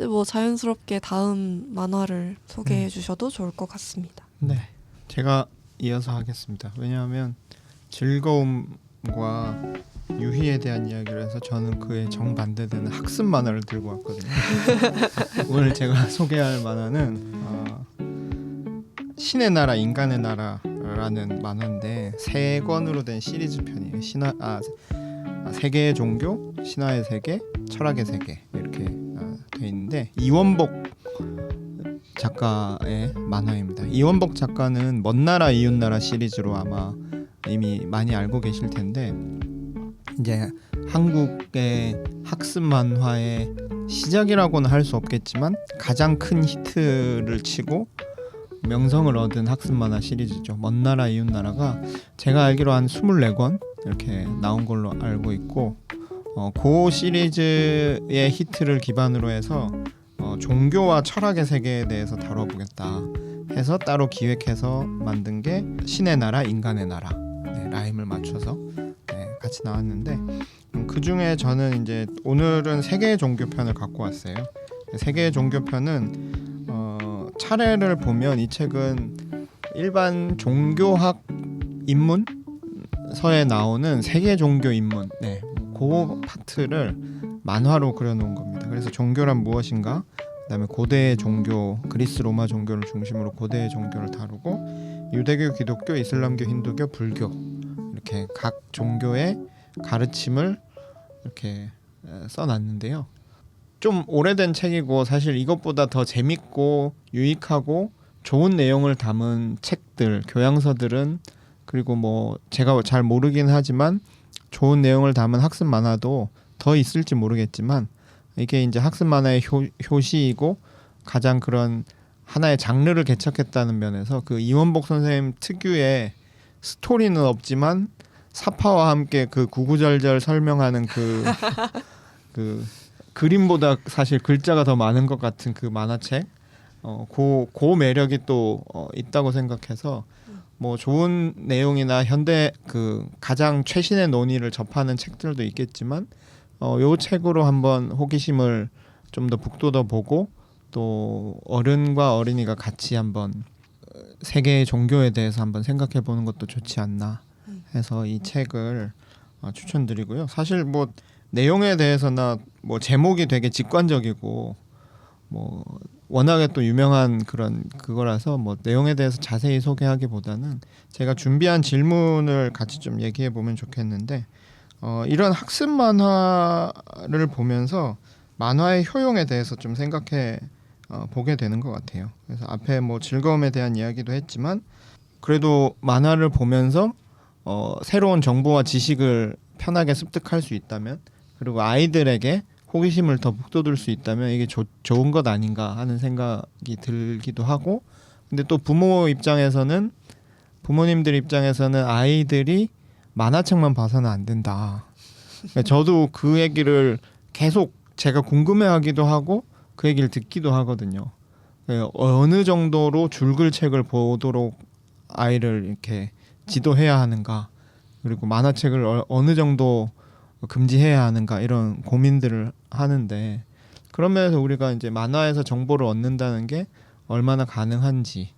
뭐 자연스럽게 다음 만화를 소개해 주셔도 좋을 것 같습니다. 네, 제가 이어서 하겠습니다. 왜냐하면 즐거움과 유희에 대한 이야기를 해서 저는 그에 정반대되는 학습 만화를 들고 왔거든요. 오늘 제가 소개할 만화는 신의 나라 인간의 나라라는 만화인데 3권으로 된 시리즈 편이에요. 세계의 종교, 신화의 세계, 철학의 세계 이렇게 돼 있는데 이원복 작가의 만화입니다. 이원복 작가는 먼 나라 이웃 나라 시리즈로 아마 이미 많이 알고 계실 텐데 이제 한국의 학습 만화의 시작이라고는 할 수 없겠지만 가장 큰 히트를 치고 명성을 얻은 학습 만화 시리즈죠. 먼 나라 이웃 나라가 제가 알기로 한 24권 이렇게 나온 걸로 알고 있고 그 시리즈의 히트를 기반으로 해서 종교와 철학의 세계에 대해서 다뤄보겠다 해서 따로 기획해서 만든 게 신의 나라 인간의 나라 라임을 맞춰서 같이 나왔는데 그 중에 저는 이제 오늘은 세계의 종교편을 갖고 왔어요. 세계의 종교편은 차례를 보면 이 책은 일반 종교학 입문서에 나오는 세계 종교 입문 그 파트를 만화로 그려놓은 겁니다. 그래서 종교란 무엇인가, 그다음에 고대의 종교, 그리스 로마 종교를 중심으로 고대의 종교를 다루고 유대교, 기독교, 이슬람교, 힌두교, 불교 이렇게 각 종교의 가르침을 이렇게 써놨는데요. 좀 오래된 책이고 사실 이것보다 더 재밌고 유익하고 좋은 내용을 담은 책들, 교양서들은 그리고 뭐 제가 잘 모르긴 하지만 좋은 내용을 담은 학습 만화도 더 있을지 모르겠지만 이게 이제 학습 만화의 효시이고 가장 그런 하나의 장르를 개척했다는 면에서 그 이원복 선생님 특유의 스토리는 없지만 사파와 함께 그 구구절절 설명하는 그 그림보다 사실 글자가 더 많은 것 같은 그 만화책 그 매력이 또 있다고 생각해서 뭐 좋은 내용이나 현대 그 가장 최신의 논의를 접하는 책들도 있겠지만 요 책으로 한번 호기심을 좀 더 북돋아 보고 또 어른과 어린이가 같이 한번 세계의 종교에 대해서 한번 생각해 보는 것도 좋지 않나 해서 이 책을 추천드리고요. 사실 뭐 내용에 대해서나 뭐 제목이 되게 직관적이고 뭐 워낙에 또 유명한 그런 그거라서 뭐 내용에 대해서 자세히 소개하기보다는 제가 준비한 질문을 같이 좀 얘기해 보면 좋겠는데 이런 학습 만화를 보면서 만화의 효용에 대해서 좀 생각해 보게 되는 것 같아요. 그래서 앞에 뭐 즐거움에 대한 이야기도 했지만 그래도 만화를 보면서 새로운 정보와 지식을 편하게 습득할 수 있다면 그리고 아이들에게 호기심을 더 북돋을 수 있다면 이게 좋은 것 아닌가 하는 생각이 들기도 하고 근데 또 부모님들 입장에서는 아이들이 만화책만 봐서는 안 된다. 저도 그 얘기를 계속 제가 궁금해하기도 하고 그 얘기를 듣기도 하거든요. 어느 정도로 줄글 책을 보도록 아이를 이렇게 지도해야 하는가 그리고 만화책을 어느 정도 금지해야 하는가 이런 고민들을 하는데 그런 면에서 우리가 이제 만화에서 정보를 얻는다는 게 얼마나 가능한지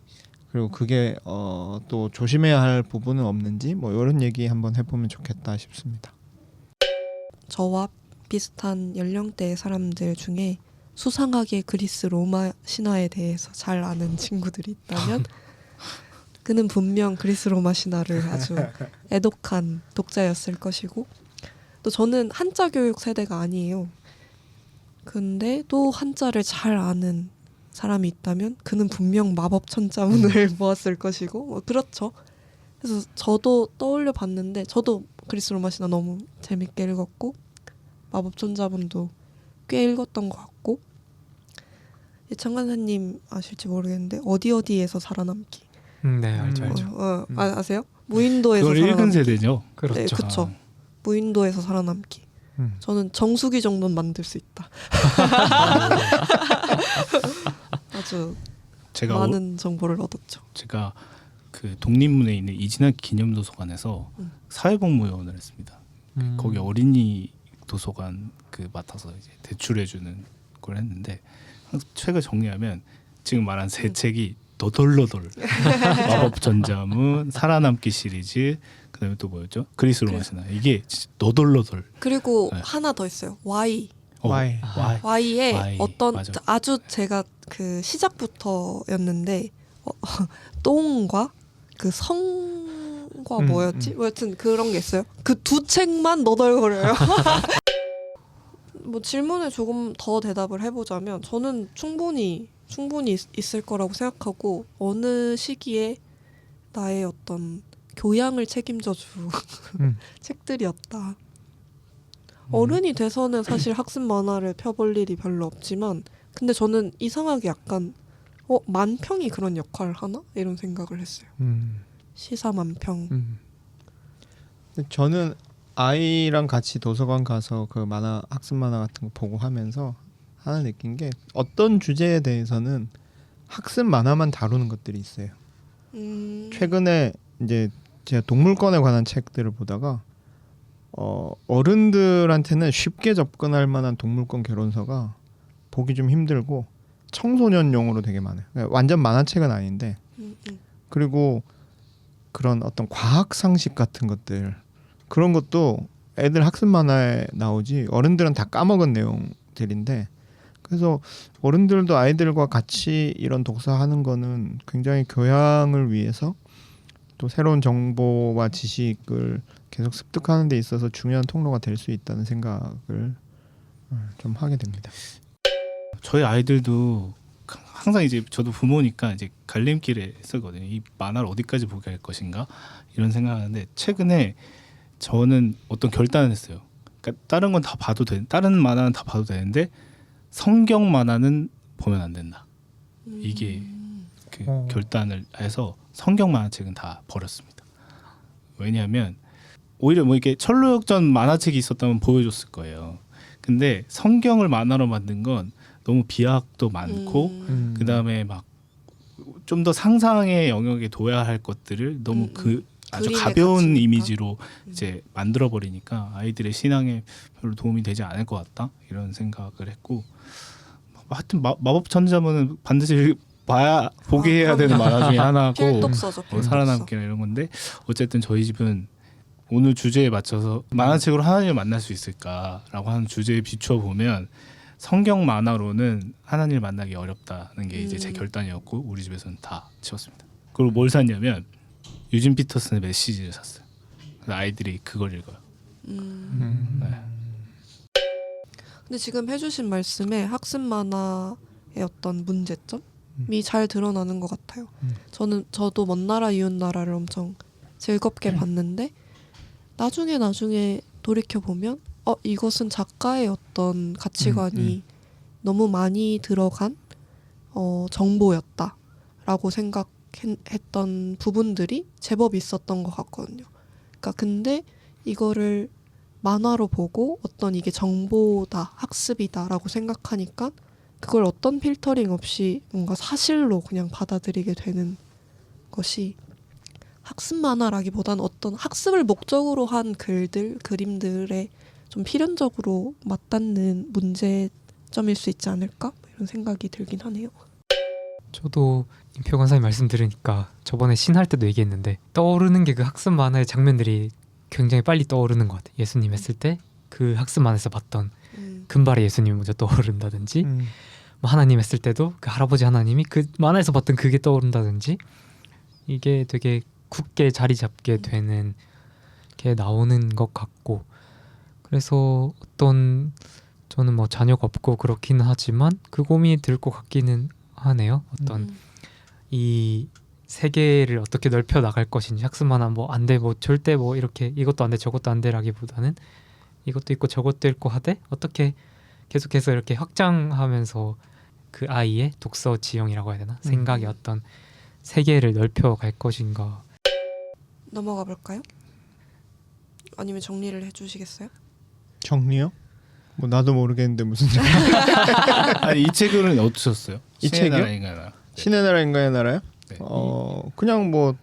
그리고 그게 또 조심해야 할 부분은 없는지 뭐 이런 얘기 한번 해보면 좋겠다 싶습니다. 저와 비슷한 연령대의 사람들 중에 수상하게 그리스 로마 신화에 대해서 잘 아는 친구들이 있다면 그는 분명 그리스 로마 신화를 아주 애독한 독자였을 것이고 또 저는 한자 교육 세대가 아니에요. 근데 또 한자를 잘 아는 사람이 있다면 그는 분명 마법 천자문을 보았을 것이고 그렇죠. 그래서 저도 떠올려 봤는데 저도 그리스 로마 신화 너무 재밌게 읽었고 마법 천자문도 꽤 읽었던 것 같고 예찬간사님 아실지 모르겠는데 어디에서 살아남기 네 알죠. 아세요? 무인도에서 그걸 살아남기. 읽은 세대죠. 그렇죠. 네, 그쵸. 무인도에서 살아남기. 저는 정수기 정도는 만들 수 있다. 아주 제가 많은 정보를 얻었죠. 제가 그 독립문에 있는 이진학 기념도서관에서 사회복무요원을 했습니다. 거기 어린이 도서관 그 맡아서 이제 대출해주는 걸 했는데 책을 정리하면 지금 말한 세 책이 너덜너덜 마법 전자문, 살아남기 시리즈, 그다음에 또 뭐였죠? 그리스 로마 신화. 이게 진짜 너덜너덜. 그리고 네. 하나 더 있어요. Y. Y. Y에 Y, 어떤 맞아. 아주 제가 그 시작부터였는데 똥과 그 성과 뭐였지? 여튼 그런 게 있어요. 그 두 책만 너덜거려요. 뭐 질문에 조금 더 대답을 해보자면 저는 충분히 있을 거라고 생각하고 어느 시기에 나의 어떤 교양을 책임져 줄 책들이었다. 어른이 돼서는 사실 학습 만화를 펴볼 일이 별로 없지만 근데 저는 이상하게 약간 만평이 그런 역할을 하나? 이런 생각을 했어요. 시사 만평. 근데 저는 아이랑 같이 도서관 가서 그 만화 학습 만화 같은 거 보고 하면서 하나 느낀 게 어떤 주제에 대해서는 학습 만화만 다루는 것들이 있어요. 최근에 이제 제가 동물권에 관한 책들을 보다가 어른들한테는 쉽게 접근할 만한 동물권 개론서가 보기 좀 힘들고 청소년용으로 되게 많아요. 그러니까 완전 만화책은 아닌데 그리고 그런 어떤 과학 상식 같은 것들 그런 것도 애들 학습 만화에 나오지 어른들은 다 까먹은 내용들인데 그래서 어른들도 아이들과 같이 이런 독서하는 거는 굉장히 교양을 위해서 또 새로운 정보와 지식을 계속 습득하는 데 있어서 중요한 통로가 될 수 있다는 생각을 좀 하게 됩니다. 저희 아이들도 항상 이제 저도 부모니까 이제 갈림길에 쓰거든요. 이 만화를 어디까지 보게 할 것인가 이런 생각하는데 최근에 저는 어떤 결단을 했어요. 그러니까 다른 건 다 봐도 다른 만화는 다 봐도 되는데 성경 만화는 보면 안 된다. 이게 그 결단을 해서 성경 만화책은 다 버렸습니다. 왜냐하면 오히려 뭐 이렇게 철로역전 만화책이 있었다면 보여줬을 거예요. 근데 성경을 만화로 만든 건 너무 비약도 많고 그 다음에 막 좀 더 상상의 영역에 둬야 할 것들을 너무 그 아주 그림에 가벼운 갇히니까. 이미지로 이제 만들어 버리니까 아이들의 신앙에 별로 도움이 되지 않을 것 같다 이런 생각을 했고 하여튼 마법 천자문은 반드시 보게 해야 되는 만화 중에 하나고 필독서죠. 필독서. 살아남기나 이런 건데 어쨌든 저희 집은 오늘 주제에 맞춰서 만화책으로 하나님을 만날 수 있을까라고 하는 주제에 비추어 보면 성경 만화로는 하나님을 만나기 어렵다는 게 이제 제 결단이었고 우리 집에서는 다 치웠습니다. 그리고 뭘 샀냐면 유진 피터슨의 메시지를 샀어요. 그래서 아이들이 그걸 읽어요. 네. 근데 지금 해주신 말씀에 학습 만화의 어떤 문제점이 잘 드러나는 것 같아요. 저도 먼 나라 이웃 나라를 엄청 즐겁게 봤는데 나중에 돌이켜 보면 이것은 작가의 어떤 가치관이 너무 많이 들어간 정보였다라고 생각했던 부분들이 제법 있었던 것 같거든요. 그러니까 근데 이거를 만화로 보고 어떤 이게 정보다, 학습이다라고 생각하니까 그걸 어떤 필터링 없이 뭔가 사실로 그냥 받아들이게 되는 것이 학습 만화라기보다는 어떤 학습을 목적으로 한 글들, 그림들에 좀 필연적으로 맞닿는 문제점일 수 있지 않을까? 이런 생각이 들긴 하네요. 저도 임표 권사님 말씀 들으니까 저번에 신할 때도 얘기했는데 떠오르는 게 그 학습 만화의 장면들이 굉장히 빨리 떠오르는 것 같아요. 예수님 했을 때 그 학습 만화에서 봤던 금발의 예수님이 먼저 떠오른다든지 뭐 하나님 했을 때도 그 할아버지 하나님이 그 만화에서 봤던 그게 떠오른다든지 이게 되게 굳게 자리 잡게 되는 게 나오는 것 같고 그래서 저는 뭐 자녀가 없고 그렇기는 하지만 그 고민이 들 것 같기는 하네요. 어떤 이 세계를 어떻게 넓혀 나갈 것인지 학습만한 뭐 안 돼 뭐 절대 뭐 이렇게 이것도 안 돼 저것도 안 돼라기보다는 이것도 있고 저것도 있고 하되 어떻게 계속해서 이렇게 확장하면서 그 아이의 독서 지형이라고 해야 되나 생각의 어떤 세계를 넓혀 갈 것인가. 넘어가 볼까요? 아니면 정리를 해주시겠어요? 정리요? 뭐 나도 모르겠는데 무슨 아니 이 책은 어떠셨어요? 이 신의 책이요? 나라인가요? 네. 신의 나라 인간의 나라요? 네. 그냥 뭐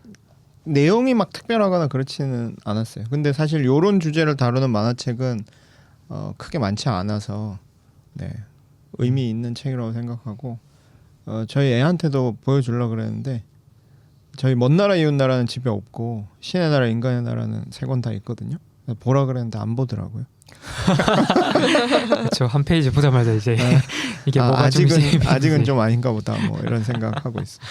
내용이 막 특별하거나 그렇지는 않았어요. 근데 사실 요런 주제를 다루는 만화책은 크게 많지 않아서 네. 의미 있는 책이라고 생각하고 저희 애한테도 보여주려고 그랬는데 저희 먼 나라 이웃 나라는 집에 없고 신의 나라 인간의 나라는 3권 다 있거든요. 보라 그랬는데 안 보더라고요. 그렇죠. 한 페이지 보자마자 이제 이게 뭐가 좀 아직은 재미있는지. 아직은 좀 아닌가 보다 뭐 이런 생각하고 있어요.